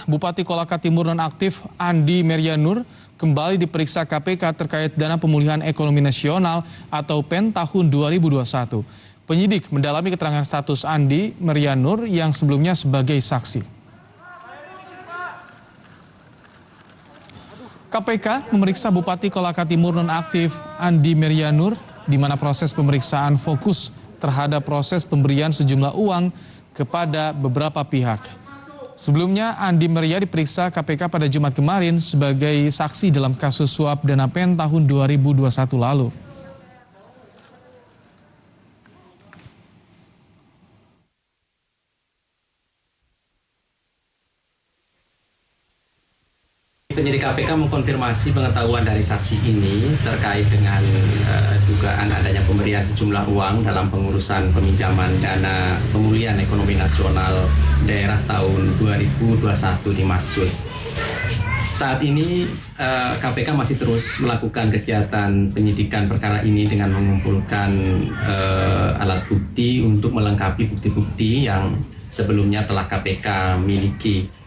Bupati Kolaka Timur nonaktif Andi Merianur kembali diperiksa KPK terkait dana pemulihan ekonomi nasional atau PEN tahun 2021. Penyidik mendalami keterangan status Andi Merianur yang sebelumnya sebagai saksi. KPK memeriksa Bupati Kolaka Timur nonaktif Andi Merianur di mana proses pemeriksaan fokus terhadap proses pemberian sejumlah uang kepada beberapa pihak. Sebelumnya, Andi Meria diperiksa KPK pada Jumat kemarin sebagai saksi dalam kasus suap dana PEN tahun 2021 lalu. Penyidik KPK mengkonfirmasi pengetahuan dari saksi ini terkait dengan dugaan adanya pemberian sejumlah uang dalam pengurusan peminjaman dana pemulihan ekonomi nasional daerah tahun 2021 dimaksud. Saat ini KPK masih terus melakukan kegiatan penyidikan perkara ini dengan mengumpulkan alat bukti untuk melengkapi bukti-bukti yang sebelumnya telah KPK miliki.